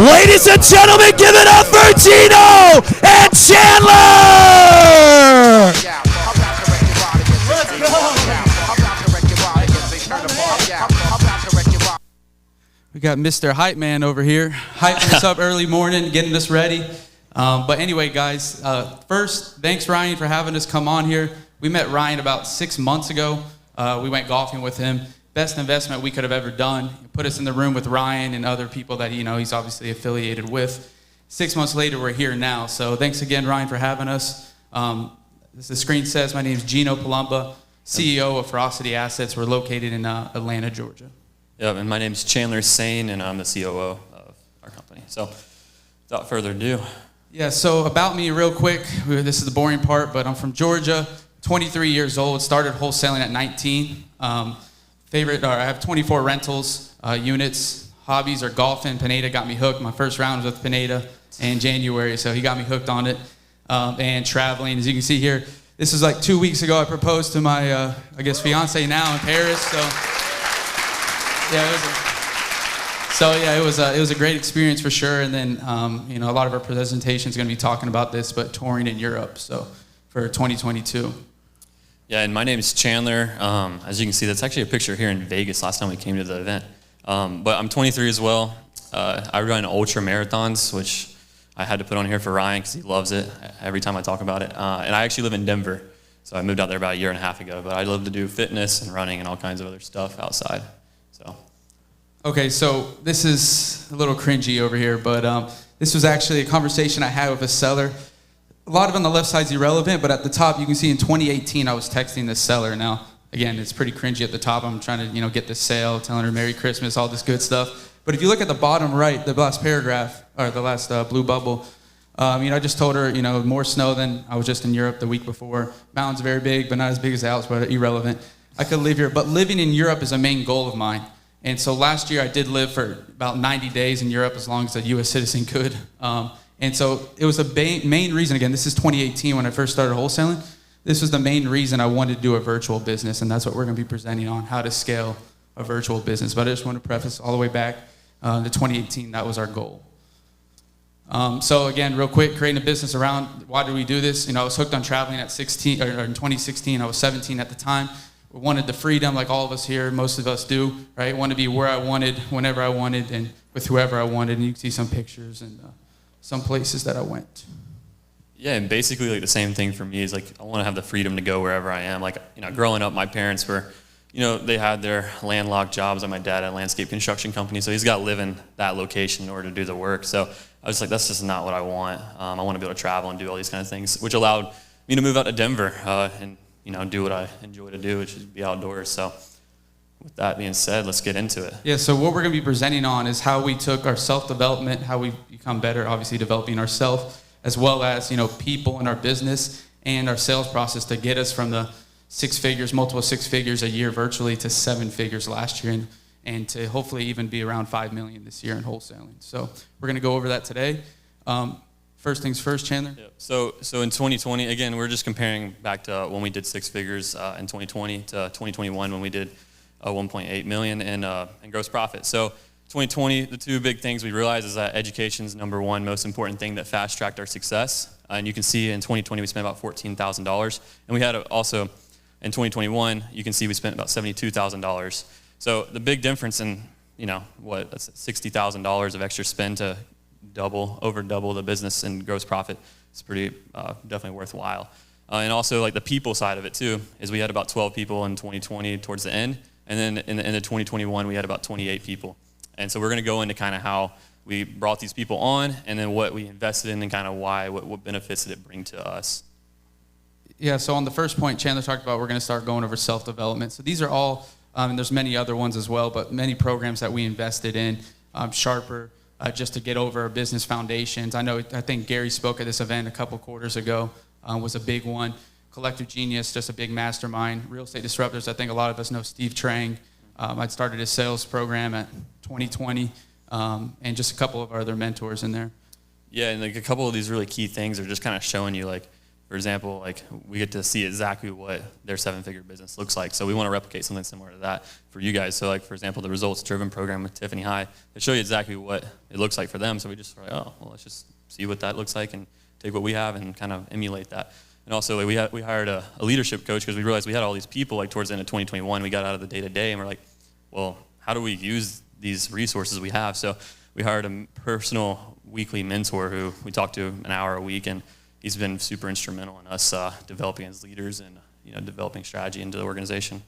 Ladies and gentlemen, give it up for Gino and Chandler! We got Mr. Hype Man over here, hyping us up early morning, getting us ready. But anyway, guys, first, thanks, Ryan, for having us come on here. We met Ryan about 6 months ago. We went golfing with him. Best investment we could have ever done. Put us in the room with Ryan and other people that he's obviously affiliated with. 6 months later, we're here now. So thanks again, Ryan, for having us. As the screen says, my name is Gino Palumba, CEO of Ferocity Assets. We're located in Atlanta, Georgia. Yeah, and my name is Chandlersaine, and I'm the COO of our company. So without further ado. Yeah, so about me real quick. This is the boring part, but I'm from Georgia, 23 years old, started wholesaling at 19. I have 24 rentals, units. Hobbies are golfing. Pineda got me hooked. My first round was with Pineda in January, so he got me hooked on it. And traveling, as you can see here, this was like 2 weeks ago. I proposed to my, fiance now in Paris. So yeah, it was a great experience for sure. And then a lot of our presentations are going to be talking about this, but touring in Europe. So for 2022. Yeah, and my name is Chandler. As you can see, that's actually a picture here in Vegas last time we came to the event. But I'm 23 as well. I run ultra marathons, which I had to put on here for Ryan because he loves it every time I talk about it. And I actually live in Denver, so I moved out there about a year and a half ago. But I love to do fitness and running and all kinds of other stuff outside. So. Okay, so this is a little cringy over here, but this was actually a conversation I had with a seller. A lot of it on the left side is irrelevant, but at the top you can see in 2018 I was texting this seller. Now, again, it's pretty cringy at the top. I'm trying to get this sale, telling her Merry Christmas, all this good stuff. But if you look at the bottom right, the last paragraph, or the last blue bubble, I just told her, more snow than I was just in Europe the week before. Mountains very big, but not as big as the Alps, but irrelevant. I could live here, but living in Europe is a main goal of mine. And so last year I did live for about 90 days in Europe, as long as a U.S. citizen could. And so it was the main reason, again, this is 2018 when I first started wholesaling. This was the main reason I wanted to do a virtual business, and that's what we're going to be presenting on, how to scale a virtual business. But I just want to preface all the way back to 2018, that was our goal. So again, real quick, creating a business around, why did we do this? I was hooked on traveling at 16, or in 2016, I was 17 at the time. We wanted the freedom like all of us here, most of us do, right? Want to be where I wanted, whenever I wanted, and with whoever I wanted. And you can see some pictures and some places that I went. Yeah, and basically like the same thing for me is like I want to have the freedom to go wherever I am. Like, growing up, my parents were, they had their landlocked jobs. My dad had a landscape construction company, so he's got to live in that location in order to do the work. So I was like, that's just not what I want. I want to be able to travel and do all these kind of things, which allowed me to move out to Denver and do what I enjoy to do, which is be outdoors. So with that being said, let's get into it. Yeah, so what we're going to be presenting on is how we took our self-development, how we become better, obviously developing ourselves, as well as, people in our business and our sales process to get us from the multiple six figures a year virtually to 7 figures last year and to hopefully even be around 5 million this year in wholesaling. So we're going to go over that today. First things first, Chandler. Yeah. So in 2020, again, we're just comparing back to when we did 6 figures in 2020 to 2021 when we did 1.8 million in gross profit. So 2020, the two big things we realized is that education is number one most important thing that fast-tracked our success. And you can see in 2020 we spent about $14,000. And we had also, in 2021, you can see we spent about $72,000. So the big difference in, that's $60,000 of extra spend to over double the business and gross profit. It's pretty definitely worthwhile. And also like the people side of it too, is we had about 12 people in 2020 towards the end. And then in the 2021, we had about 28 people. And so we're going to go into kind of how we brought these people on and then what we invested in and kind of why, what benefits did it bring to us. Yeah, so on the first point Chandler talked about, we're going to start going over self-development. So these are all, and there's many other ones as well, but many programs that we invested in, Sharper, just to get over our business foundations. I think Gary spoke at this event a couple quarters ago, was a big one. Collective Genius, just a big mastermind. Real Estate Disruptors, I think a lot of us know Steve Trang. I started a sales program at 2020, and just a couple of our other mentors in there. Yeah, and like a couple of these really key things are just kind of showing you like for example, like we get to see exactly what their 7-figure business looks like. So we want to replicate something similar to that for you guys. So like, for example, the results-driven program with Tiffany High, they show you exactly what it looks like for them. So we just like, oh, well, let's just see what that looks like and take what we have and kind of emulate that. And also, like, we hired a leadership coach because we realized we had all these people, like towards the end of 2021, we got out of the day-to-day, and we're like, well, how do we use these resources we have? So we hired a personal weekly mentor who we talk to an hour a week, and he's been super instrumental in us developing as leaders and developing strategy into the organization.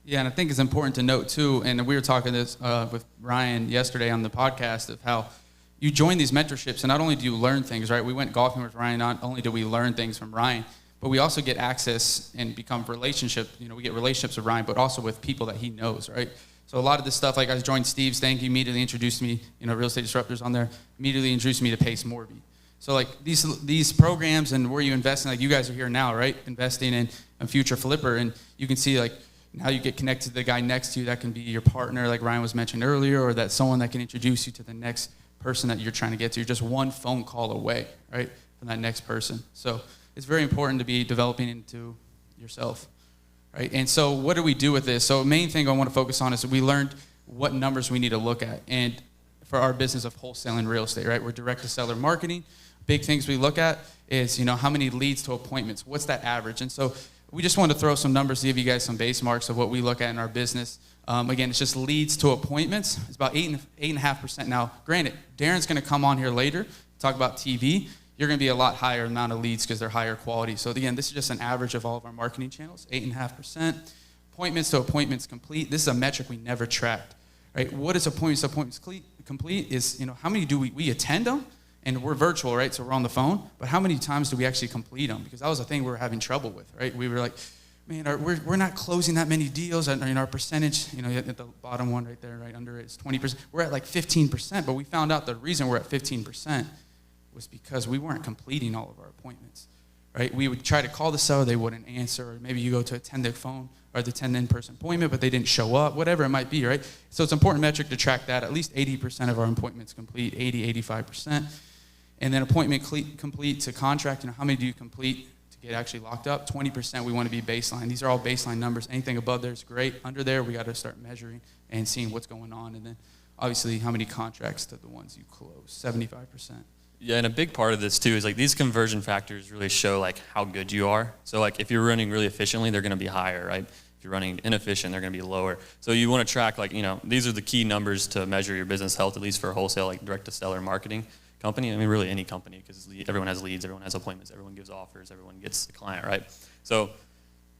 Yeah, and I think it's important to note too, and we were talking this with Ryan yesterday on the podcast of how you join these mentorships, and not only do you learn things, right? We went golfing with Ryan. Not only do we learn things from Ryan, but we also get access and become relationship. We get relationships with Ryan, but also with people that he knows, right? So a lot of this stuff, like I joined Steve's thing, he immediately introduced me, Real Estate Disruptors on there, immediately introduced me to Pace Morby. So like these programs and where you invest in, like you guys are here now, right? Investing in a future flipper, and you can see like now you get connected to the guy next to you that can be your partner, like Ryan was mentioned earlier, or that someone that can introduce you to the next person that you're trying to get to. You're just one phone call away, right, from that next person. So it's very important to be developing into yourself, right? And so what do we do with this? So main thing I want to focus on is we learned what numbers we need to look at. And for our business of wholesaling real estate, right, we're direct-to-seller marketing. Big things we look at is, how many leads to appointments. What's that average? And so we just wanted to throw some numbers to give you guys some base marks of what we look at in our business. Again, it's just leads to appointments. It's about 8.5%. Now, granted, Darren's going to come on here later, talk about TV. You're going to be a lot higher amount of leads because they're higher quality. So again, this is just an average of all of our marketing channels, 8.5%. Appointments to appointments complete. This is a metric we never tracked, right? What is appointments to appointments complete is, how many do we attend them? And we're virtual, right? So we're on the phone. But how many times do we actually complete them? Because that was the thing we were having trouble with, right? We were like, man, we're not closing that many deals. And our percentage, at the bottom one right there, right under it is 20%. We're at like 15%. But we found out the reason we're at 15% was because we weren't completing all of our appointments, right? We would try to call the seller, they wouldn't answer. Or maybe you go to attend their phone or to attend the in-person appointment, but they didn't show up, whatever it might be, right? So it's an important metric to track that. At least 80% of our appointments complete, 85%. And then appointment complete to contract, how many do you complete to get actually locked up? 20% we want to be baseline. These are all baseline numbers. Anything above there is great. Under there, we got to start measuring and seeing what's going on. And then obviously how many contracts to the ones you close, 75%. Yeah, and a big part of this too is like these conversion factors really show like how good you are. So like if you're running really efficiently, they're going to be higher, right? If you're running inefficient, they're going to be lower. So you want to track like, these are the key numbers to measure your business health, at least for wholesale, like direct-to-seller marketing company. I mean, really any company, because everyone has leads, everyone has appointments, everyone gives offers, everyone gets the client, right? So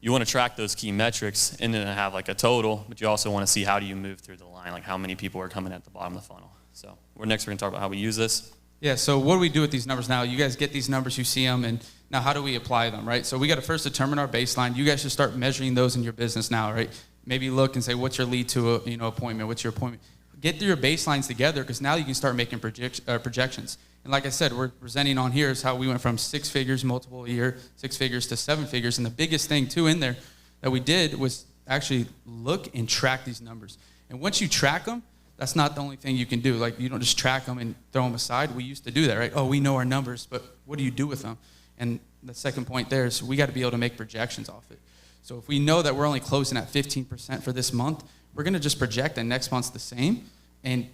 you want to track those key metrics and then have like a total, but you also want to see how do you move through the line, like how many people are coming at the bottom of the funnel. So we're going to talk about how we use this. Yeah, so what do we do with these numbers now? You guys get these numbers, you see them, and now how do we apply them, right? So we got to first determine our baseline. You guys should start measuring those in your business now, right? Maybe look and say, what's your lead to a appointment? What's your appointment? Get your baselines together because now you can start making projections. And like I said, we're presenting on here is how we went from 6 figures multiple a year, 6 figures to 7 figures. And the biggest thing, too, in there that we did was actually look and track these numbers. And once you track them, that's not the only thing you can do. Like, you don't just track them and throw them aside. We used to do that, right? Oh, we know our numbers, but what do you do with them? And the second point there is we got to be able to make projections off it. So if we know that we're only closing at 15% for this month, we're going to just project that next month's the same. And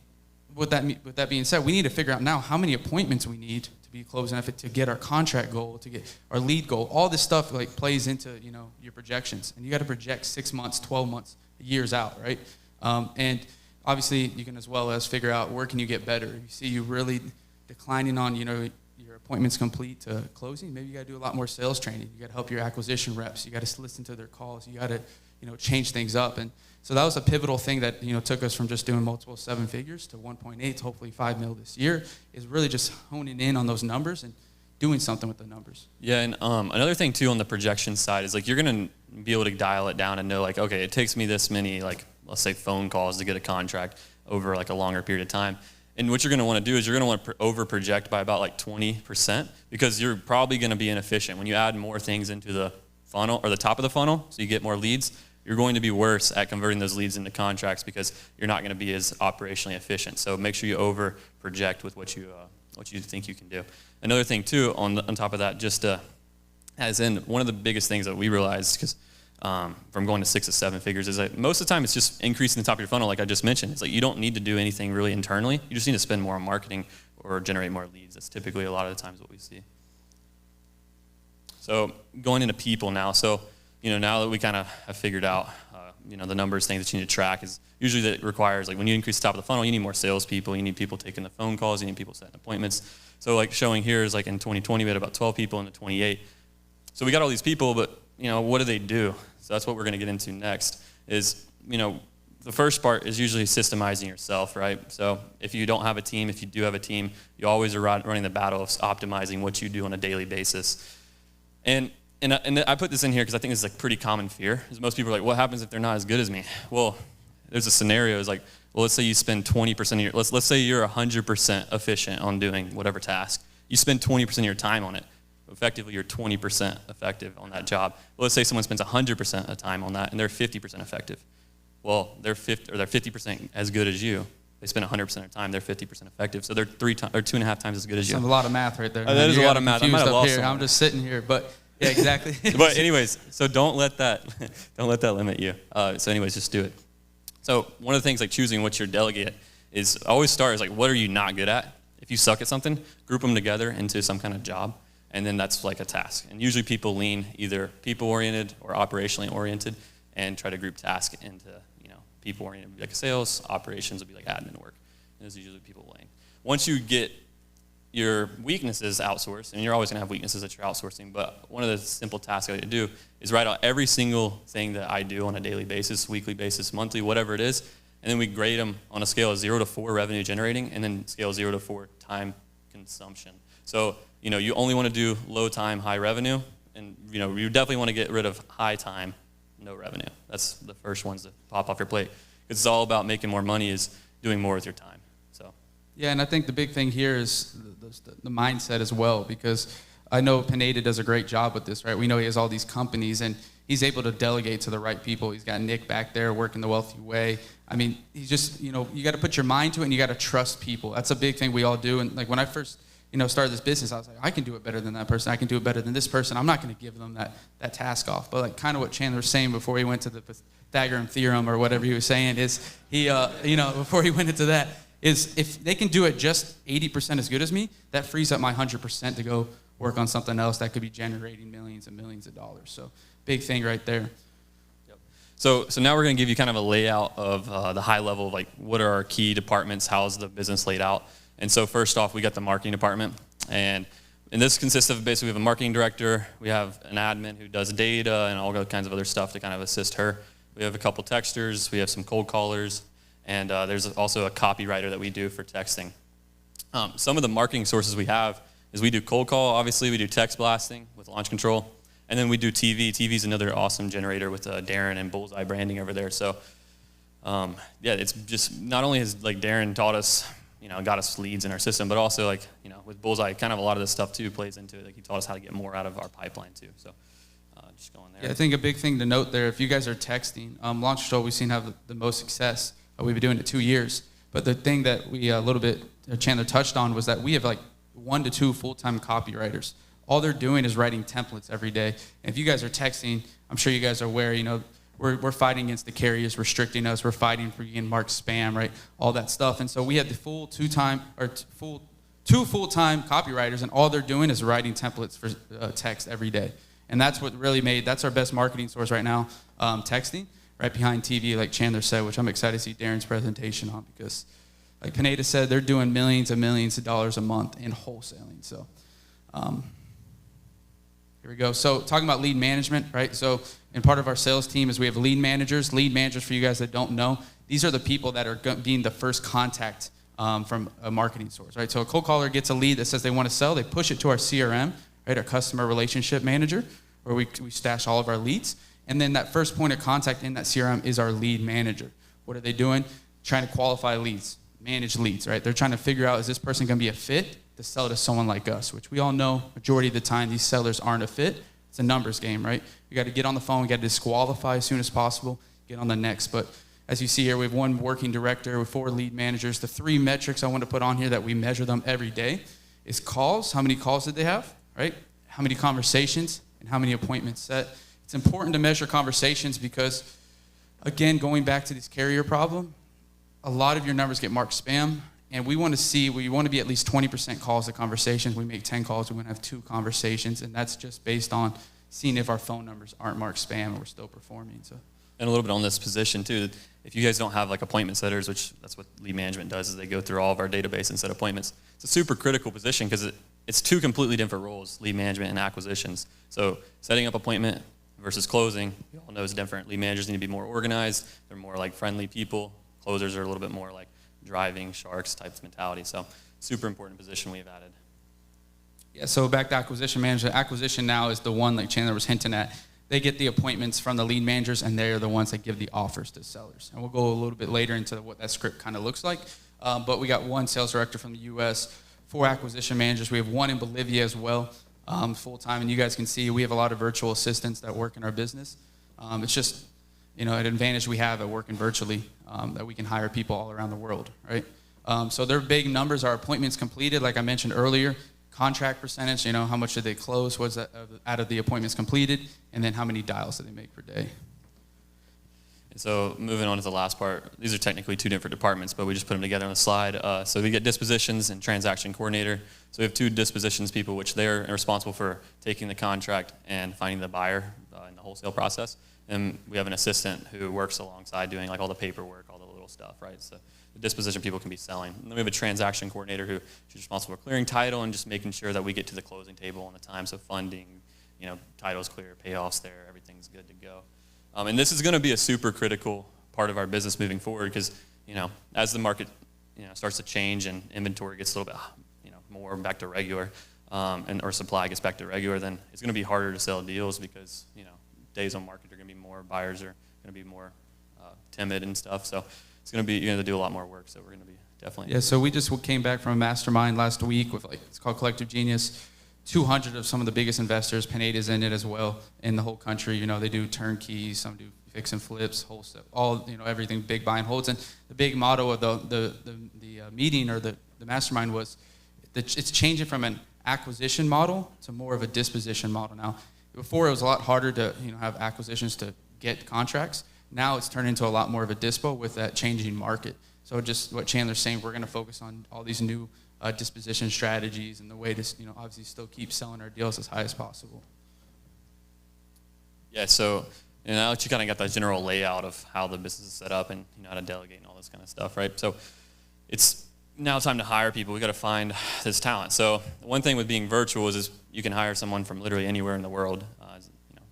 with that being said, we need to figure out now how many appointments we need to be closing at it to get our contract goal, to get our lead goal. All this stuff like plays into your projections, and you got to project 6 months, 12 months, years out, right? And obviously, you can as well as figure out where can you get better. If you see you really declining on your appointments complete to closing, maybe you got to do a lot more sales training. You got to help your acquisition reps. You got to listen to their calls. You got to change things up. And so that was a pivotal thing that took us from just doing multiple 7 figures to 1.8 to hopefully 5 mil this year, is really just honing in on those numbers and doing something with the numbers. Yeah, and another thing too on the projection side is like you're going to be able to dial it down and know like, okay, it takes me this many, like let's say phone calls to get a contract over like a longer period of time. And what you're going to want to do is you're going to want to over project by about like 20% because you're probably going to be inefficient. When you add more things into the funnel or the top of the funnel, so you get more leads, you're going to be worse at converting those leads into contracts because you're not going to be as operationally efficient. So make sure you over project with what you think you can do. Another thing too, on top of that, just As in, one of the biggest things that we realized, because from going to 6 to 7 figures, is that most of the time it's just increasing the top of your funnel, like I just mentioned. It's like you don't need to do anything really internally. You just need to spend more on marketing or generate more leads. That's typically a lot of the times what we see. So going into people now. So, now that we kind of have figured out, the numbers, things that you need to track, is usually that requires, like when you increase the top of the funnel, you need more salespeople, you need people taking the phone calls, you need people setting appointments. So like showing here is like in 2020, we had about 12 people, in the 28. So we got all these people, but, what do they do? So that's what we're going to get into next is, the first part is usually systemizing yourself, right? So if you don't have a team, if you do have a team, you always are running the battle of optimizing what you do on a daily basis. And I put this in here because I think it's like pretty common fear. Is most people are like, what happens if they're not as good as me? Well, there's a scenario. It's like, well, let's say you spend 20% of your, let's say you're 100% efficient on doing whatever task. You spend 20% of your time on it. Effectively, you're 20% effective on that job. Well, let's say someone spends 100% of the time on that and they're 50% effective. Well, they're 50% as good as you. They spend 100% of their time, they're 50% effective. So they're 2.5 times as good as you. That's a lot of math right there. That is a lot of math. I might have lost I'm just sitting here, but yeah, exactly. But anyways, so don't let that limit you. So anyways, just do it. So one of the things like choosing what your delegate is, always start is like, what are you not good at? If you suck at something, group them together into some kind of job, and then that's like a task. And usually people lean either people-oriented or operationally oriented, and try to group tasks into, people-oriented would be like sales, operations would be like admin work. And those are usually people lean. Once you get your weaknesses outsourced, and you're always going to have weaknesses that you're outsourcing, but one of the simple tasks I like to do is write out every single thing that I do on a daily basis, weekly basis, monthly, whatever it is, and then we grade them on a scale of 0 to 4 revenue generating, and then scale 0 to 4 time consumption. So, you only want to do low time, high revenue, and, you definitely want to get rid of high time, no revenue. That's the first ones that pop off your plate. Because it's all about making more money, is doing more with your time. So. Yeah, and I think the big thing here is the mindset as well, because I know Pineda does a great job with this, right? We know he has all these companies, and he's able to delegate to the right people. He's got Nick back there working the wealthy way. I mean, he's just, you got to put your mind to it, and you got to trust people. That's a big thing we all do. And like when I first, started this business, I was like, I can do it better than that person. I can do it better than this person. I'm not going to give them that task off. But like kind of what Chandler was saying before he went to the Pythagorean theorem or whatever he was saying is before he went into that, is if they can do it just 80% as good as me, that frees up my 100% to go work on something else that could be generating millions and millions of dollars. So big thing right there. Yep. So now we're going to give you kind of a layout of the high level of like what are our key departments, how's the business laid out. And so first off, we got the marketing department. And this consists of basically we have a marketing director, we have an admin who does data and all kinds of other stuff to kind of assist her. We have a couple texters, we have some cold callers, and there's also a copywriter that we do for texting. Some of the marketing sources we have is we do cold call, obviously, we do text blasting with launch control, and then we do TV. TV is another awesome generator with Darren and Bullseye branding over there. So it's just not only has like Darren taught us, got us leads in our system, but also like, with Bullseye, kind of a lot of this stuff too plays into it. Like he taught us how to get more out of our pipeline too. So just going there. Yeah, I think a big thing to note there, if you guys are texting, Launch Control we've seen have the most success. We've been doing it 2 years. But the thing that we a little bit, Chandler touched on, was that we have like 1 to 2 full-time copywriters. All they're doing is writing templates every day. And if you guys are texting, I'm sure you guys are aware, we're fighting against the carriers restricting us. We're fighting for getting marked spam, right? All that stuff. And so we had the two full-time copywriters, and all they're doing is writing templates for text every day. And that's what really that's our best marketing source right now, texting, right behind TV, like Chandler said, which I'm excited to see Darren's presentation on, because like Pineda said, they're doing millions and millions of dollars a month in wholesaling. So here we go. So talking about lead management, right? So and part of our sales team is we have lead managers. Lead managers, for you guys that don't know, these are the people that are being the first contact from a marketing source, right? So a cold caller gets a lead that says they want to sell. They push it to our CRM, right, our customer relationship manager, where we stash all of our leads. And then that first point of contact in that CRM is our lead manager. What are they doing? Trying to qualify leads, manage leads, right? They're trying to figure out, is this person going to be a fit to sell to someone like us, which we all know majority of the time these sellers aren't a fit. It's a numbers game, right? You got to get on the phone. We got to disqualify as soon as possible, get on the next. But as you see here, we have 1 working director with 4 lead managers. The 3 metrics I want to put on here that we measure them every day is calls. How many calls did they have, right? How many conversations? and how many appointments set. It's important to measure conversations because, again, going back to this carrier problem, a lot of your numbers get marked spam, and we want to be at least 20% calls to conversations. We make 10 calls, we want to have 2 conversations, and that's just based on seeing if our phone numbers aren't marked spam and we're still performing. So. And a little bit on this position too, if you guys don't have like appointment setters, which that's what lead management does, is they go through all of our database and set appointments. It's a super critical position because it's 2 completely different roles, lead management and acquisitions. So setting up appointment versus closing, you all know is different. Lead managers need to be more organized. They're more like friendly people. Closers are a little bit more like driving sharks types mentality. So super important position we've added. Yeah, so back to acquisition management. Acquisition now is the one like Chandler was hinting at. They get the appointments from the lead managers, and they're the ones that give the offers to sellers. And we'll go a little bit later into what that script kind of looks like. But we got 1 sales director from the U.S., 4 acquisition managers. We have 1 in Bolivia as well, full-time. And you guys can see we have a lot of virtual assistants that work in our business. It's just, an advantage we have at working virtually, that we can hire people all around the world, right? So their big numbers are appointments completed, like I mentioned earlier, contract percentage, how much did they close, what's that out of the appointments completed, and then how many dials do they make per day. So moving on to the last part, these are technically 2 different departments, but we just put them together on the slide. So we get dispositions and transaction coordinator. So we have 2 dispositions people, which they're responsible for taking the contract and finding the buyer in the wholesale process. And we have an assistant who works alongside doing like all the paperwork, all the little stuff, right? So the disposition people can be selling. And then we have a transaction coordinator who she's responsible for clearing title and just making sure that we get to the closing table on the time. So funding, title's clear, payoffs there, everything's good to go. And this is going to be a super critical part of our business moving forward because, as the market, starts to change and inventory gets a little bit, more back to regular, or supply gets back to regular, then it's going to be harder to sell deals because, days on market are going to be more, buyers are going to be more timid and stuff. So it's going to be, you're going to do a lot more work. So we're going to be definitely. Yeah, so we just came back from a mastermind last week with it's called Collective Genius. 200 of some of the biggest investors, Pineda's in it as well, in the whole country. They do turnkey, some do fix and flips, wholesale, all, everything, big buy and holds. And the big motto of the meeting or the mastermind was that it's changing from an acquisition model to more of a disposition model now. Before, it was a lot harder to have acquisitions to get contracts. Now it's turned into a lot more of a dispo with that changing market. So just what Chandler's saying, we're going to focus on all these new disposition strategies and the way to obviously still keep selling our deals as high as possible. Yeah, so now that you kind of got that general layout of how the business is set up and how to delegate and all this kind of stuff, right? So it's now time to hire people. We got to find this talent. So one thing with being virtual is you can hire someone from literally anywhere in the world.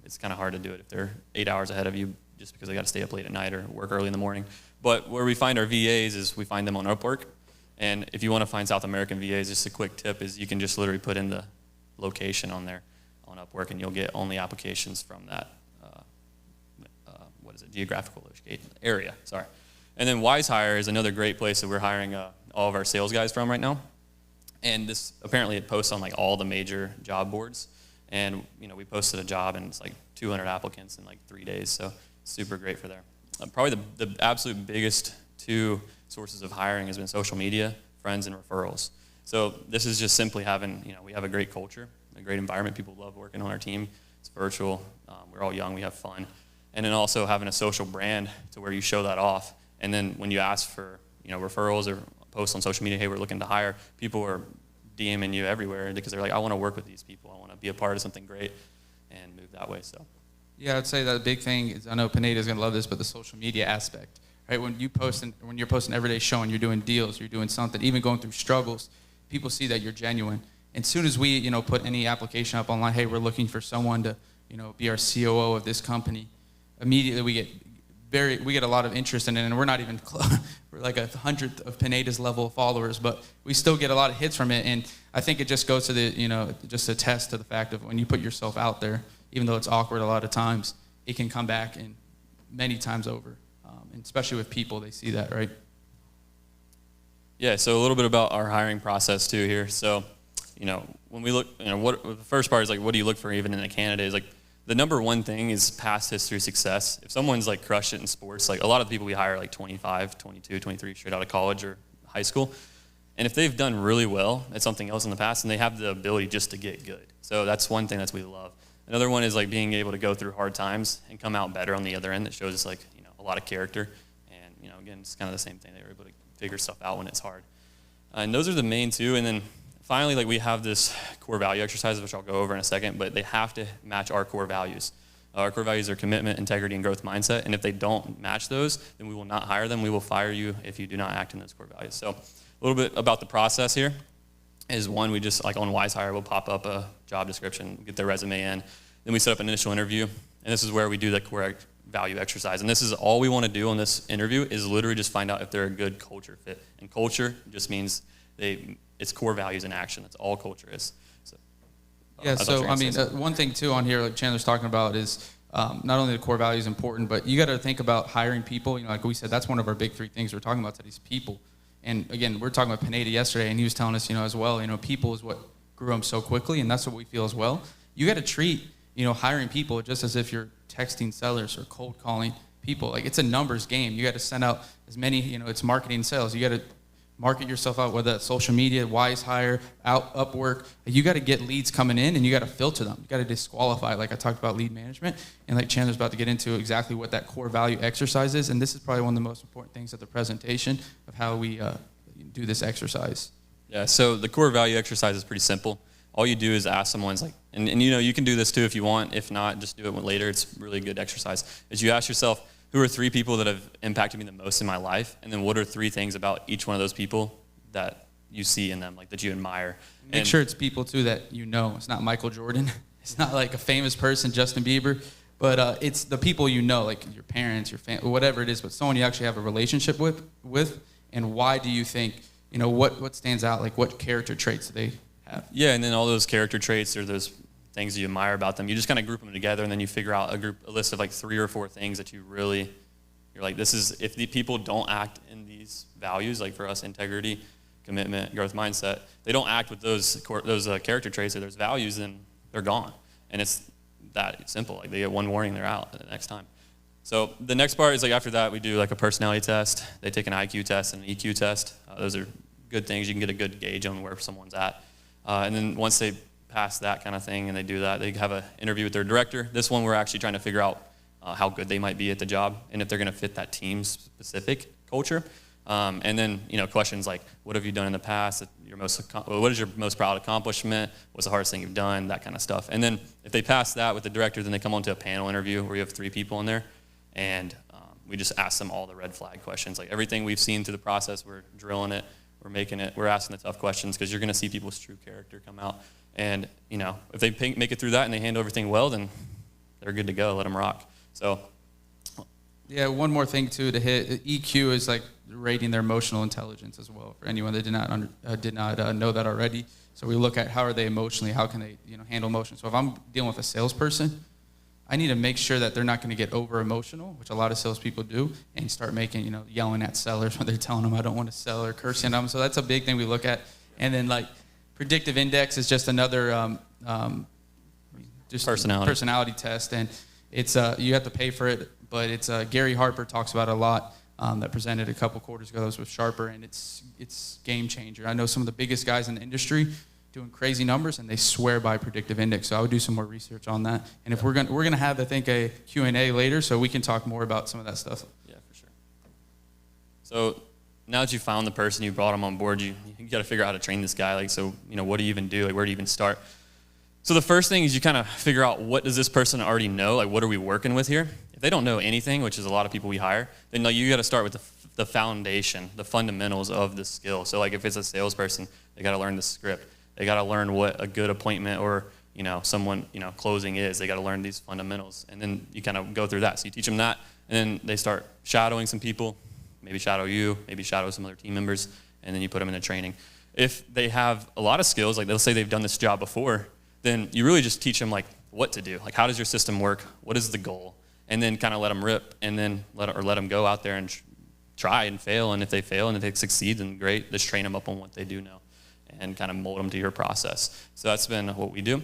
It's kind of hard to do it if they're 8 hours ahead of you just because they got to stay up late at night or work early in the morning. But where we find our VAs is we find them on Upwork. And if you want to find South American VAs, just a quick tip is you can just literally put in the location on there on Upwork, and you'll get only applications from that, geographical area, sorry. And then WiseHire is another great place that we're hiring all of our sales guys from right now. And this, apparently it posts on like all the major job boards. And we posted a job and it's like 200 applicants in like 3 days, so super great for there. Probably the absolute biggest 2 sources of hiring has been social media, friends, and referrals. So this is just simply having, we have a great culture, a great environment. People love working on our team. It's virtual. We're all young. We have fun. And then also having a social brand to where you show that off. And then when you ask for, referrals or posts on social media, hey, we're looking to hire, people are DMing you everywhere because they're like, I want to work with these people. I want to be a part of something great and move that way. So. Yeah, I'd say that the big thing is, I know Pineda's going to love this, but the social media aspect. Right, when you're posting every day showing, you're doing deals, you're doing something, even going through struggles, people see that you're genuine. And as soon as we, put any application up online, hey, we're looking for someone to, be our COO of this company, immediately we get a lot of interest in it, and we're not even close. We're like 100th of Pineda's level of followers, but we still get a lot of hits from it. And I think it just goes to the, just a test to the fact of when you put yourself out there, even though it's awkward a lot of times, it can come back and many times over. And especially with people, they see that, right? Yeah, so a little bit about our hiring process too here. So, when we look, what the first part is like, what do you look for even in a candidate? Is like the number one thing is past history success. If someone's like crushed it in sports, like a lot of the people we hire like 25, 22, 23 straight out of college or high school. And if they've done really well at something else in the past, and they have the ability just to get good. So that's one thing that we love. Another one is like being able to go through hard times and come out better on the other end. That shows us like, a lot of character. And, again, it's kind of the same thing. They were able to figure stuff out when it's hard. And those are the main two. And then finally, like, we have this core value exercise, which I'll go over in a second, but they have to match our core values. Our core values are commitment, integrity, and growth mindset. And if they don't match those, then we will not hire them. We will fire you if you do not act in those core values. So a little bit about the process here is one, we just, like on WiseHire, we'll pop up a job description, get their resume in. Then we set up an initial interview. And this is where we do the core value exercise. And this is all we want to do on this interview is literally just find out if they're a good culture fit. And culture just means it's core values in action. That's all culture is. So, yeah, so I mean, one thing too on here, like Chandler's talking about, is not only the core value is important, but you got to think about hiring people. Like we said, that's one of our big 3 things we're talking about today is people. And again, we were talking about Pineda yesterday, and he was telling us, as well, people is what grew him so quickly, and that's what we feel as well. You got to treat, hiring people just as if you're texting sellers or cold calling people. Like, it's a numbers game. You got to send out as many, it's marketing and sales. You got to market yourself out, whether that's social media, WiseHire, Upwork. You got to get leads coming in, and you got to filter them. You got to disqualify, like I talked about lead management, and like Chandler's about to get into exactly what that core value exercise is, and this is probably one of the most important things at the presentation of how we do this exercise. Yeah, so the core value exercise is pretty simple. All you do is ask someone's like, and you can do this too if you want. If not, just do it later. It's really a good exercise. Is you ask yourself, who are 3 people that have impacted me the most in my life? And then what are 3 things about each one of those people that you see in them, like that you admire? Make sure it's people too that It's not Michael Jordan. It's not like a famous person, Justin Bieber, but it's the people like your parents, your family, whatever it is, but someone you actually have a relationship with, and why do you think, what stands out, like what character traits do they have? Yeah, and then all those character traits or those things you admire about them, you just kind of group them together, and then you figure out a list of like 3 or 4 things that you're like, this is, if the people don't act in these values, like for us, integrity, commitment, growth mindset, they don't act with those character traits or those values, then they're gone. And it's that simple. Like, they get one warning, they're out the next time. So the next part is like after that, we do like a personality test. They take an IQ test and an EQ test. Those are good things. You can get a good gauge on where someone's at. And then once they pass that kind of thing and they do that, they have an interview with their director. This one, we're actually trying to figure out how good they might be at the job and if they're going to fit that team-specific culture. And then, questions like, what have you done in the past? What is your most proud accomplishment? What's the hardest thing you've done? That kind of stuff. And then if they pass that with the director, then they come on to a panel interview where you have 3 people in there. And we just ask them all the red flag questions. Like, everything we've seen through the process, we're drilling it. We're asking the tough questions because you're going to see people's true character come out. And, if they make it through that and they handle everything well, then they're good to go. Let them rock. So, yeah, one more thing too to hit. EQ is like rating their emotional intelligence as well. For anyone that did not know that already, so we look at how are they emotionally, how can they handle emotion. So if I'm dealing with a salesperson, I need to make sure that they're not going to get over emotional, which a lot of salespeople do, and start making yelling at sellers when they're telling them I don't want to sell or cursing them. So that's a big thing we look at. And then like predictive index is just another personality test, and it's you have to pay for it, but it's Gary Harper talks about it a lot. That presented a couple quarters ago. That was with Sharper, and it's game changer. I know some of the biggest guys in the industry doing crazy numbers, and they swear by predictive index. So I would do some more research on that. And if we're gonna have, I think, a Q&A later, so we can talk more about some of that stuff. Yeah, for sure. So now that you found the person, you brought them on board, you got to figure out how to train this guy. Like, so what do you even do? Like, where do you even start? So the first thing is you kind of figure out, what does this person already know? Like, what are we working with here? If they don't know anything, which is a lot of people we hire, then you got to start with the foundation, the fundamentals of the skill. So like if it's a salesperson, they got to learn the script. They got to learn what a good appointment or someone closing is. They got to learn these fundamentals, and then you kind of go through that. So you teach them that, and then they start shadowing some people. Maybe shadow you, maybe shadow some other team members, and then you put them in the training. If they have a lot of skills, like let's say they've done this job before, then you really just teach them like what to do. Like, how does your system work? What is the goal? And then kind of let them rip, and then let them go out there and try and fail. And if they fail and if they succeed, then great. Just train them up on what they do know and kind of mold them to your process. So that's been what we do.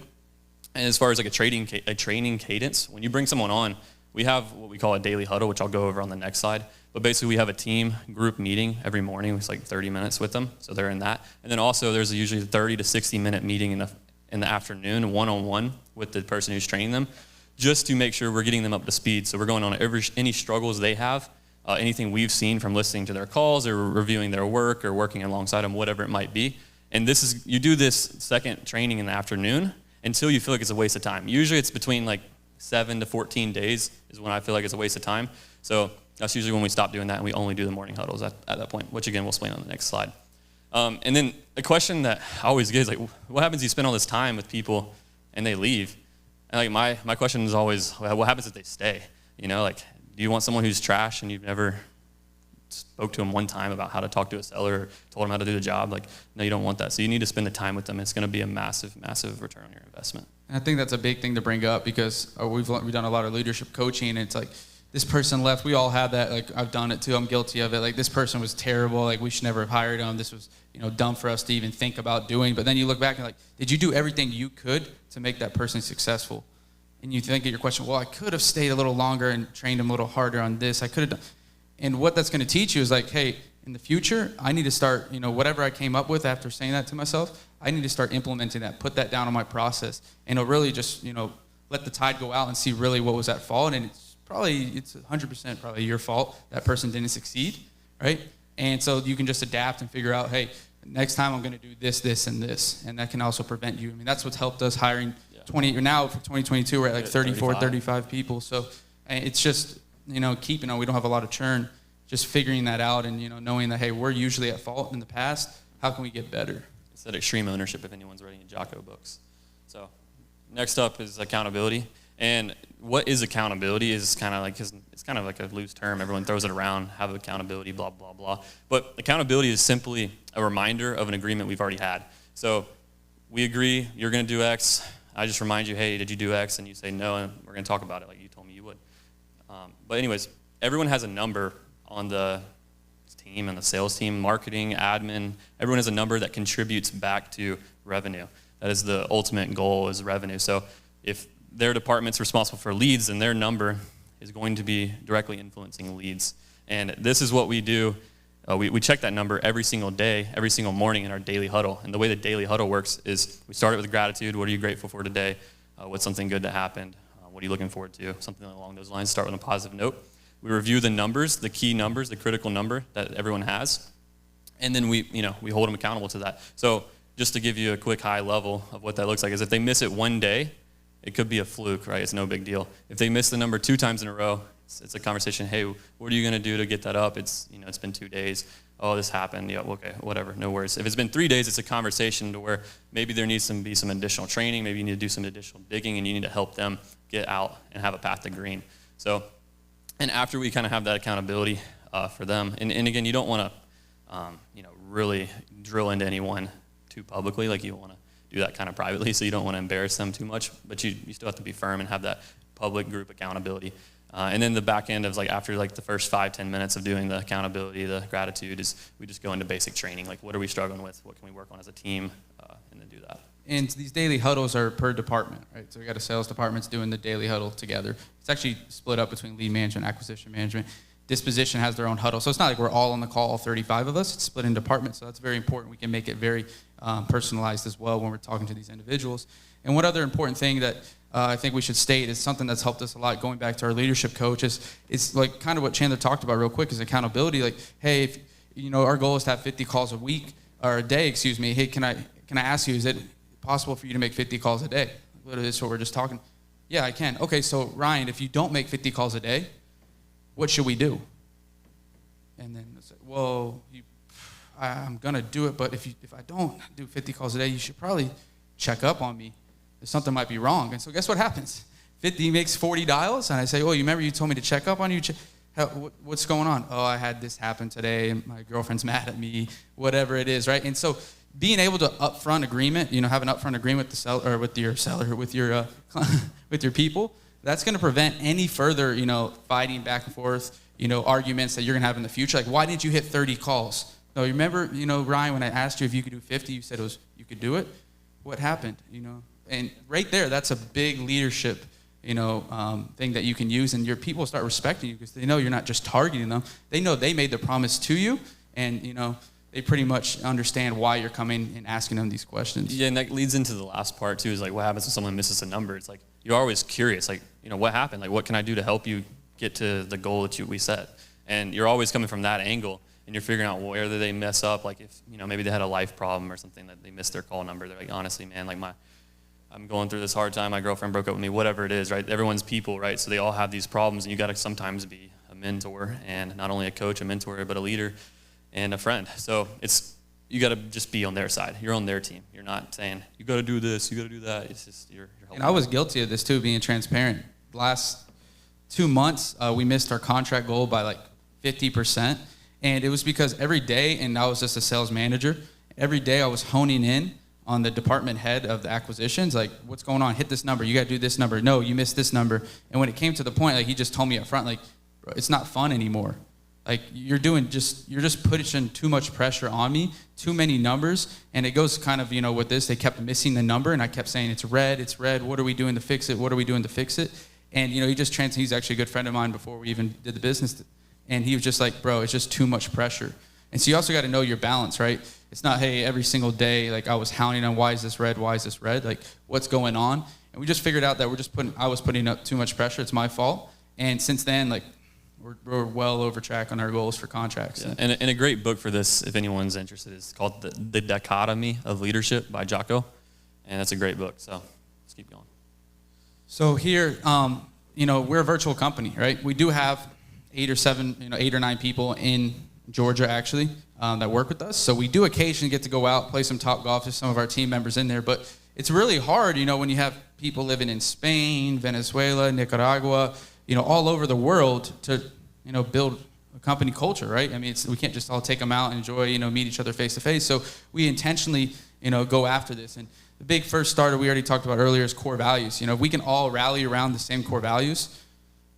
And as far as like a training cadence, when you bring someone on, we have what we call a daily huddle, which I'll go over on the next slide. But basically, we have a team group meeting every morning. It's like 30 minutes with them, so they're in that. And then also, there's usually a 30 to 60 minute meeting in the afternoon, one-on-one with the person who's training them, just to make sure we're getting them up to speed. So we're going on any struggles they have, anything we've seen from listening to their calls or reviewing their work or working alongside them, whatever it might be. And you do this second training in the afternoon until you feel like it's a waste of time. Usually it's between like 7 to 14 days is when I feel like it's a waste of time. So that's usually when we stop doing that and we only do the morning huddles at that point, which again, we'll explain on the next slide. And then a question that I always get is like, what happens if you spend all this time with people and they leave? And like my question is always, what happens if they stay? You know, like, do you want someone who's trash and you've never spoke to them one time about how to talk to a seller or told them how to do the job? Like, no, you don't want that. So you need to spend the time with them. It's going to be a massive, massive return on your investment. And I think that's a big thing to bring up because we've done a lot of leadership coaching, and it's like, this person left. We all have that. Like, I've done it too. I'm guilty of it. Like, this person was terrible. Like, we should never have hired him. This was, dumb for us to even think about doing. But then you look back and like, did you do everything you could to make that person successful? And you think of your question, well, I could have stayed a little longer and trained him a little harder on this. I could have done. And what that's going to teach you is like, hey, in the future, I need to start, whatever I came up with after saying that to myself, I need to start implementing that, put that down on my process. And it'll really just, let the tide go out and see really what was at fault. And it's 100% probably your fault that person didn't succeed, right? And so you can just adapt and figure out, hey, next time I'm going to do this, this, and this. And that can also prevent you. I mean, that's what's helped us hiring 20, now for 2022, we're at like 34, 35 people. So it's just, we don't have a lot of churn, just figuring that out and, knowing that, hey, we're usually at fault in the past. How can we get better? It's that extreme ownership if anyone's reading Jocko books. So next up is accountability. And what is accountability is kind of like a loose term. Everyone throws it around, have accountability, blah, blah, blah. But accountability is simply a reminder of an agreement we've already had. So we agree, you're going to do X. I just remind you, hey, did you do X? And you say no, and we're going to talk about it like you told me you would. But anyways, everyone has a number on the team and the sales team, marketing, admin. Everyone has a number that contributes back to revenue. That is the ultimate goal, is revenue. So if their department's responsible for leads, then their number is going to be directly influencing leads. And this is what we do. We check that number every single day, every single morning in our daily huddle. And the way the daily huddle works is we start it with gratitude. What are you grateful for today? What's something good that happened? What are you looking forward to? Something along those lines. Start with a positive note. We review the numbers, the key numbers, the critical number that everyone has. And then we hold them accountable to that. So just to give you a quick high level of what that looks like is if they miss it one day, it could be a fluke, right? It's no big deal. If they miss the number 2 times in a row, it's a conversation. Hey, what are you going to do to get that up? It's been 2 days. Oh, this happened. Yeah, okay, whatever, no worries. If it's been 3 days, it's a conversation to where maybe there needs to be some additional training. Maybe you need to do some additional digging, and you need to help them get out and have a path to green. So, and after we kind of have that accountability for them, and again, you don't want to, really drill into anyone too publicly. Like you want to do that kind of privately, so you don't want to embarrass them too much, but you still have to be firm and have that public group accountability. And then the back end of after the first 5-10 minutes of doing the accountability, the gratitude, is we just go into basic training. Like, what are we struggling with? What can we work on as a team? And then do that. And these daily huddles are per department, right? So we got a sales department's doing the daily huddle together. It's actually split up between lead management, acquisition management. Disposition has their own huddle. So it's not like we're all on the call, all 35 of us. It's split in departments, so that's very important. We can make it very personalized as well when we're talking to these individuals. And one other important thing that I think we should state is something that's helped us a lot going back to our leadership coach is like kind of what Chandler talked about real quick is accountability. Like, hey, if, our goal is to have 50 calls a week or a day, excuse me. Hey, can I ask you, is it possible for you to make 50 calls a day? What is what we're just talking? Yeah, I can. Okay, so Ryan, if you don't make 50 calls a day, what should we do? And then I said, well, I'm going to do it, but if I don't do 50 calls a day, you should probably check up on me. Something might be wrong. And so guess what happens? 50 makes 40 dials, and I say, oh, you remember you told me to check up on you? What's going on? Oh, I had this happen today, and my girlfriend's mad at me, whatever it is, right? And so being able to upfront agreement, have an upfront agreement with the seller, or with your seller, with your with your people, that's going to prevent any further, fighting back and forth, arguments that you're going to have in the future. Like, why didn't you hit 30 calls? No, you remember, Ryan, when I asked you if you could do 50, you said you could do it. What happened? And right there, that's a big leadership, thing that you can use, and your people start respecting you because they know you're not just targeting them. They know they made the promise to you, and they pretty much understand why you're coming and asking them these questions. Yeah, and that leads into the last part too, is like what happens when someone misses a number. It's like you're always curious, like, what happened? Like, what can I do to help you get to the goal that we set? And you're always coming from that angle, and you're figuring out where did they mess up, like if, maybe they had a life problem or something that they missed their call number. They're like, honestly, man, like I'm going through this hard time, my girlfriend broke up with me, whatever it is, right? Everyone's people, right? So they all have these problems, and you got to sometimes be a mentor, and not only a coach, a mentor, but a leader and a friend. So you got to just be on their side. You're on their team. You're not saying, you got to do this, you got to do that. It's just, you're helping. And I was guilty of this too, being transparent. Last 2 months, we missed our contract goal by like 50%. And it was because every day, and I was just a sales manager, every day I was honing in on the department head of the acquisitions, like, what's going on? Hit this number. You got to do this number. No, you missed this number. And when it came to the point, like, he just told me up front, like, bro, it's not fun anymore. Like, you're just putting too much pressure on me, too many numbers. And it goes kind of, with this, they kept missing the number, and I kept saying, it's red. What are we doing to fix it? What are we doing to fix it? And, he's actually a good friend of mine before we even did the business. And he was just like, bro, it's just too much pressure. And so you also got to know your balance, right? It's not, hey, every single day, like, I was hounding on, why is this red? Like, what's going on? And we just figured out that I was putting up too much pressure. It's my fault. And since then, like, we're well over track on our goals for contracts. Yeah. And a great book for this, if anyone's interested, is called The Dichotomy of Leadership by Jocko. And that's a great book. So let's keep going. So here, we're a virtual company, right? We do have 8 or 9 people in Georgia, actually, that work with us. So we do occasionally get to go out, play some top golf with some of our team members in there. But it's really hard, when you have people living in Spain, Venezuela, Nicaragua, all over the world to, build a company culture, right? I mean, we can't just all take them out and enjoy, meet each other face to face. So we intentionally, go after this. And the big first starter we already talked about earlier is core values. If we can all rally around the same core values,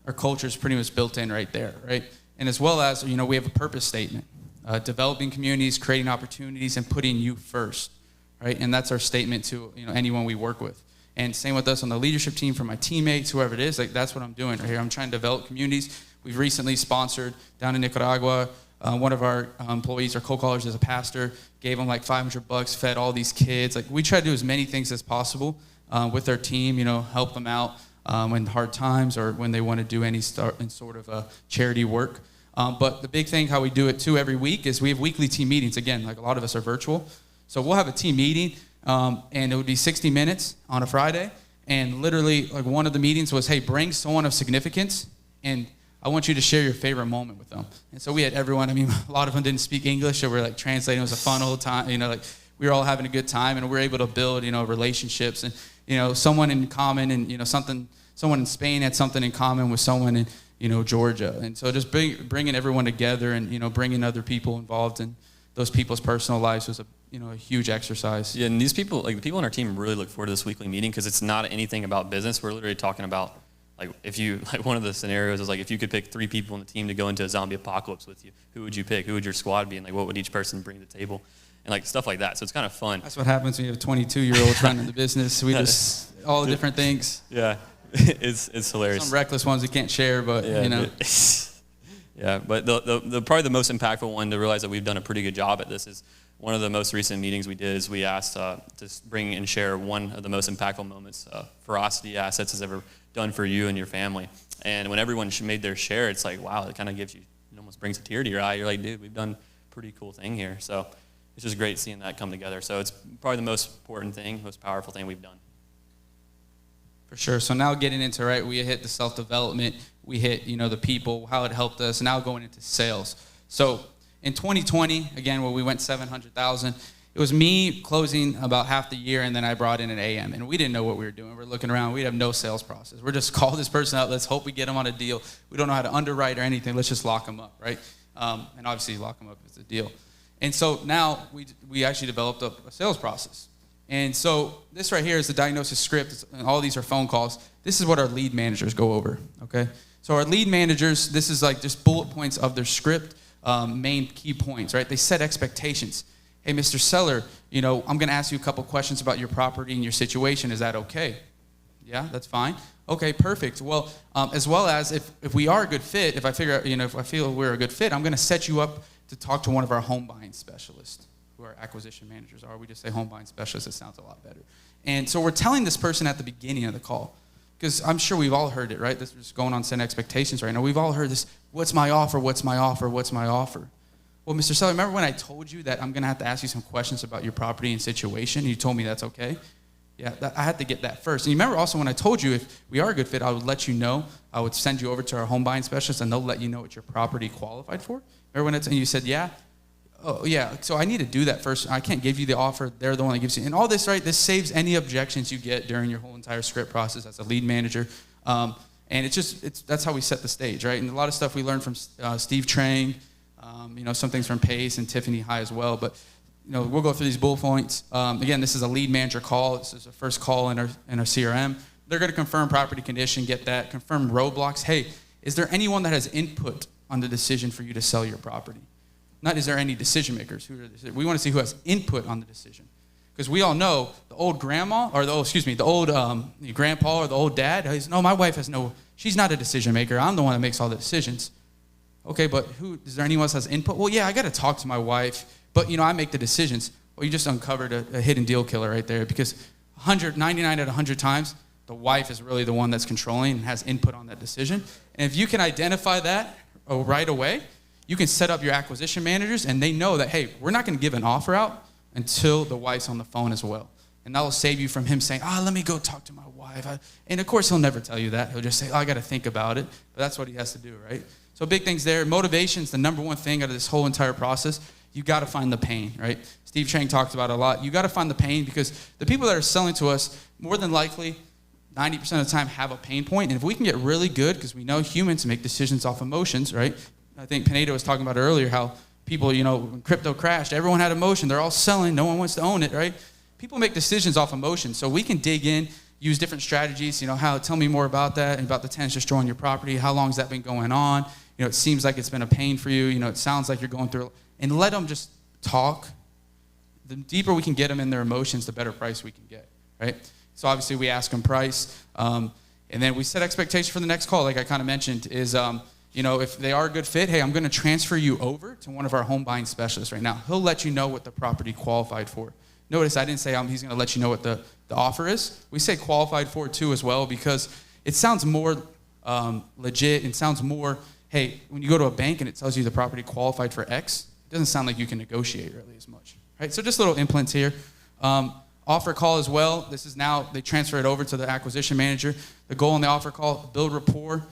our culture is pretty much built in right there, right? And as well as, we have a purpose statement, developing communities, creating opportunities, and putting you first, right? And that's our statement to, anyone we work with. And same with us on the leadership team, for my teammates, whoever it is, like, that's what I'm doing right here. I'm trying to develop communities. We've recently sponsored down in Nicaragua. One of our employees, our co-callers, is a pastor, gave them like $500, fed all these kids. Like, we try to do as many things as possible with our team, help them out in hard times or when they want to do any sort of charity work. But the big thing, how we do it too every week, is we have weekly team meetings. Again, like, a lot of us are virtual. So we'll have a team meeting, and it would be 60 minutes on a Friday. And literally, like, one of the meetings was, hey, bring someone of significance, and I want you to share your favorite moment with them. And so we had everyone. I mean, a lot of them didn't speak English, so we're like translating. It was a fun old time. Like, we were all having a good time, and we were able to build, relationships, and someone in common, and someone in Spain had something in common with someone in Georgia. And so just bringing everyone together and bringing other people involved in those people's personal lives was a huge exercise. Yeah, and these people, like, the people on our team, really look forward to this weekly meeting because it's not anything about business. We're literally talking about, like, one of the scenarios is, like, if you could pick 3 people on the team to go into a zombie apocalypse with you, who would you pick? Who would your squad be? And, like, what would each person bring to the table? And, like, stuff like that. So it's kind of fun. That's what happens when you have 22-year-olds running the business. We just, all the different things. Yeah, it's hilarious. Some reckless ones we can't share, but, Yeah, but the probably the most impactful one to realize that we've done a pretty good job at this is one of the most recent meetings we did is we asked to bring and share one of the most impactful moments Ferocity Assets has ever done for you and your family. And when everyone made their share, it's like, wow, it kind of gives you, it almost brings a tear to your eye. You're like, dude, we've done a pretty cool thing here. So it's just great seeing that come together. So it's probably the most important thing, most powerful thing we've done. For sure. So now getting into, right, we hit the self-development, we hit, the people, how it helped us, now going into sales. So in 2020, again, where we went 700,000, it was me closing about half the year, and then I brought in an AM, and we didn't know what we were doing. We're looking around. We have no sales process. We're just call this person out. Let's hope we get them on a deal. We don't know how to underwrite or anything. Let's just lock them up, right? And obviously lock them up is a deal. And so now we actually developed a sales process. And so this right here is the diagnosis script, and all these are phone calls. This is what our lead managers go over, okay? So our lead managers, this is like just bullet points of their script, main key points, right? They set expectations. Hey, Mr. Seller, I'm going to ask you a couple questions about your property and your situation. Is that okay? Yeah, that's fine. Okay, perfect. Well, as well as if we are a good fit, if I feel we're a good fit, I'm going to set you up to talk to one of our home buying specialists, who our acquisition managers are. We just say home buying specialists. It sounds a lot better. And so we're telling this person at the beginning of the call, because I'm sure we've all heard it, right? This is going on setting expectations right now. We've all heard this, what's my offer, what's my offer, what's my offer? Well, Mr. Seller, remember when I told you that I'm going to have to ask you some questions about your property and situation? You told me that's okay? Yeah, I had to get that first. And you remember also when I told you if we are a good fit, I would let you know. I would send you over to our home buying specialist, and they'll let you know what your property qualified for. Remember when you said, yeah? Oh, yeah. So I need to do that first. I can't give you the offer. They're the one that gives you. And all this, right, this saves any objections you get during your whole entire script process as a lead manager. And that's how we set the stage, right? And a lot of stuff we learned from Steve Trang, some things from Pace and Tiffany High as well. But we'll go through these bullet points. Again, this is a lead manager call. This is the first call in our CRM. They're going to confirm property condition, get that, confirm roadblocks. Hey, is there anyone that has input on the decision for you to sell your property? Not is there any decision makers. We want to see who has input on the decision. Because we all know the old grandma, or the old grandpa or the old dad, he's, no, my wife she's not a decision maker. I'm the one that makes all the decisions. Okay, but is there anyone else that has input? Well, yeah, I got to talk to my wife, but I make the decisions. Well, you just uncovered a hidden deal killer right there, because 99 out of 100 times, the wife is really the one that's controlling and has input on that decision. And if you can identify that right away, you can set up your acquisition managers, and they know that, hey, we're not going to give an offer out until the wife's on the phone as well. And that will save you from him saying, let me go talk to my wife. And, of course, he'll never tell you that. He'll just say, I got to think about it. But that's what he has to do, right? So big things there. Motivation is the number one thing out of this whole entire process. You got to find the pain, right? Steve Trang talked about it a lot. You got to find the pain, because the people that are selling to us, more than likely, 90% of the time have a pain point. And if we can get really good, because we know humans make decisions off emotions, right? I think Pinedo was talking about earlier how people, when crypto crashed, everyone had emotion. They're all selling. No one wants to own it, right? People make decisions off emotion. So we can dig in, use different strategies. Tell me more about that and about the tenants destroying your property. How long has that been going on? It seems like it's been a pain for you. It sounds like you're going through, and let them just talk. The deeper we can get them in their emotions, the better price we can get, right? So obviously we ask them price, and then we set expectations for the next call, like I kind of mentioned, is if they are a good fit, hey, I'm going to transfer you over to one of our home buying specialists right now. He'll let you know what the property qualified for. Notice I didn't say he's going to let you know what the offer is. We say qualified for too as well, because it sounds more legit and sounds more, hey, when you go to a bank and it tells you the property qualified for X, it doesn't sound like you can negotiate really as much, right? So just little implements here. Offer call as well. This is now, they transfer it over to the acquisition manager. The goal in the offer call, build rapport,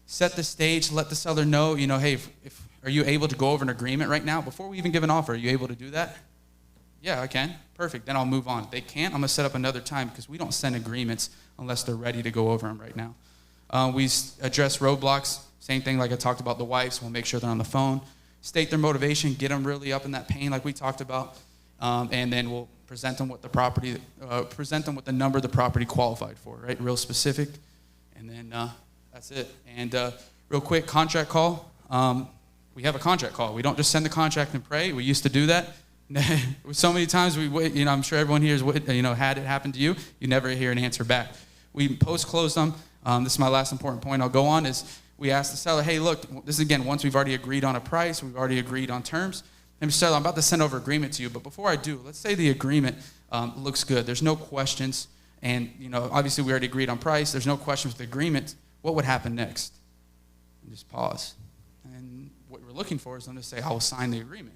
set the stage, let the seller know, hey, are you able to go over an agreement right now? Before we even give an offer, are you able to do that? Yeah, I can. Perfect. Then I'll move on. If they can't, I'm going to set up another time, because we don't send agreements unless they're ready to go over them right now. We address roadblocks. Same thing like I talked about the wives. We'll make sure they're on the phone. State their motivation. Get them really up in that pain like we talked about. And then we'll present them with the number the property qualified for, right? Real specific. And then that's it. And real quick, contract call. We have a contract call. We don't just send the contract and pray. We used to do that. So many times I'm sure everyone here has had it happen to you. You never hear an answer back. We post-close them. This is my last important point I'll go on, is we ask the seller, hey, look, this is again, once we've already agreed on a price, we've already agreed on terms. And Mr. Seller, I'm about to send over agreement to you, but before I do, let's say the agreement looks good. There's no questions, and obviously we already agreed on price. There's no questions with the agreement. What would happen next? And just pause. And what we're looking for is them to say, I will sign the agreement.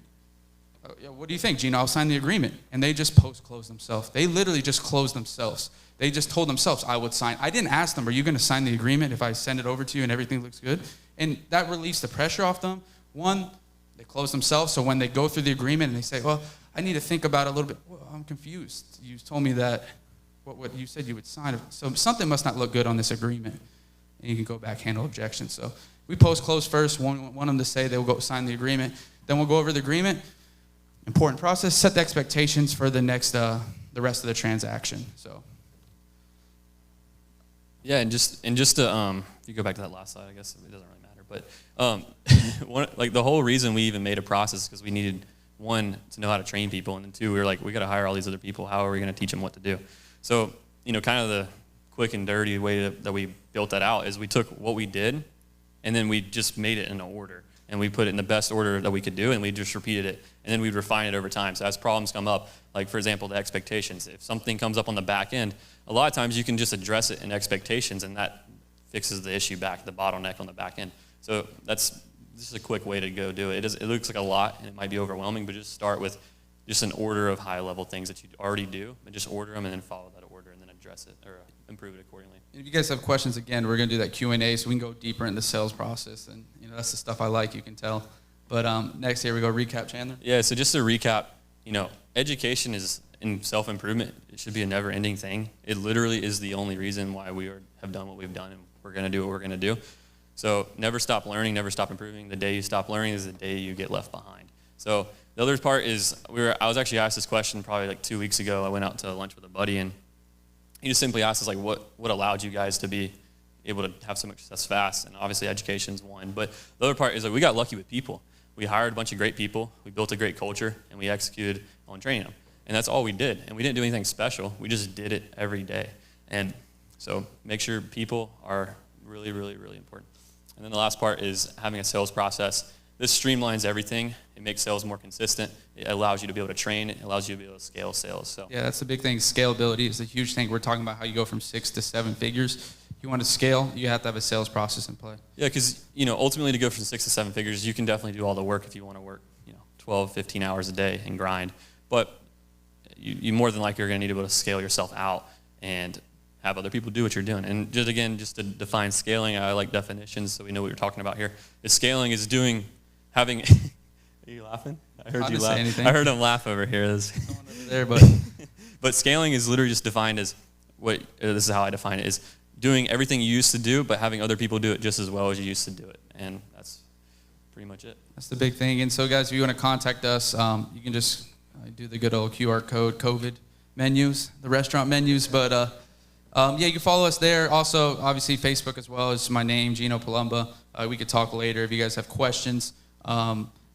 Yeah, what do you think, Gino? I'll sign the agreement. And they just post-close themselves. They literally just closed themselves. They just told themselves, I would sign. I didn't ask them, are you going to sign the agreement if I send it over to you and everything looks good? And that relieves the pressure off them. One, they close themselves, so when they go through the agreement and they say, well, I need to think about it a little bit. Well, I'm confused. You told me that what you said you would sign. So something must not look good on this agreement. And you can go back, handle objections. So we post-close first. Want them to say they will go sign the agreement. Then we'll go over the agreement. Important process, set the expectations for the rest of the transaction. So, yeah, and just to if you go back to that last slide, I guess it doesn't really matter. But the whole reason we even made a process because we needed, one, to know how to train people, and then two, we were like, we got to hire all these other people. How are we going to teach them what to do? So, kind of the quick and dirty way that we built that out is we took what we did, and then we just made it in an order. And we put it in the best order that we could do, and we just repeated it. And then we'd refine it over time. So as problems come up, like, for example, the expectations. If something comes up on the back end, a lot of times you can just address it in expectations, and that fixes the issue back, the bottleneck on the back end. So that's just a quick way to go do it. It looks like a lot, and it might be overwhelming, but just start with just an order of high-level things that you already do, and just order them and then follow that order and then address it or improve it accordingly. If you guys have questions, again, we're going to do that Q&A so we can go deeper in the sales process. And, that's the stuff I like, you can tell. But next, here we go, recap, Chandler. Yeah, so just to recap, education is in self-improvement. It should be a never-ending thing. It literally is the only reason why we have done what we've done, and we're going to do what we're going to do. So never stop learning, never stop improving. The day you stop learning is the day you get left behind. So the other part is I was actually asked this question probably like 2 weeks ago. I went out to lunch with a buddy, and he just simply asked us, like, what allowed you guys to be able to have so much success fast? And obviously education's one. But the other part is, like, we got lucky with people. We hired a bunch of great people. We built a great culture, and we executed on training them. And that's all we did. And we didn't do anything special. We just did it every day. And so make sure people are really, really, really important. And then the last part is having a sales process. This streamlines everything. It makes sales more consistent. It allows you to be able to train. It allows you to be able to scale sales. So yeah, that's the big thing. Scalability is a huge thing. We're talking about how you go from 6 to 7 figures. You want to scale, you have to have a sales process in play. Yeah, because ultimately to go from 6 to 7 figures, you can definitely do all the work if you want to work 12, 15 hours a day and grind. But you more than likely are going to need to be able to scale yourself out and have other people do what you're doing. And just to define scaling, I like definitions so we know what you're talking about here. Scaling is having. Are you laughing? I heard you laugh. I heard him laugh over here. Over there, but but scaling is literally just defined as this is how I define it, is doing everything you used to do, but having other people do it just as well as you used to do it. And that's pretty much it. That's the big thing. And so, guys, if you want to contact us, you can just do the good old QR code, COVID menus, the restaurant menus. But, you can follow us there. Also, obviously, Facebook as well. It's my name, Gino Palumba. We could talk later if you guys have questions.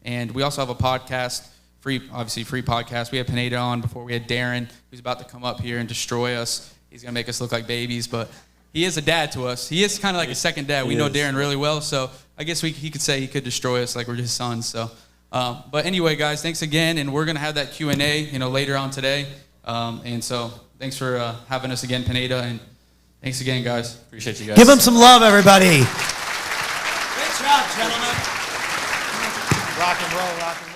And we also have a podcast, free podcast. We had Pineda on before. We had Darren, who's about to come up here and destroy us. He's going to make us look like babies, but he is a dad to us. He is kind of like a second dad. We know Darren really well, so I guess he could say he could destroy us like we're his sons. So, but anyway, guys, thanks again, and we're going to have that Q&A, later on today. And so thanks for having us again, Pineda, and thanks again, guys. Appreciate you guys. Give them some love, everybody. Great job, gentlemen. Rock and roll, rock and roll.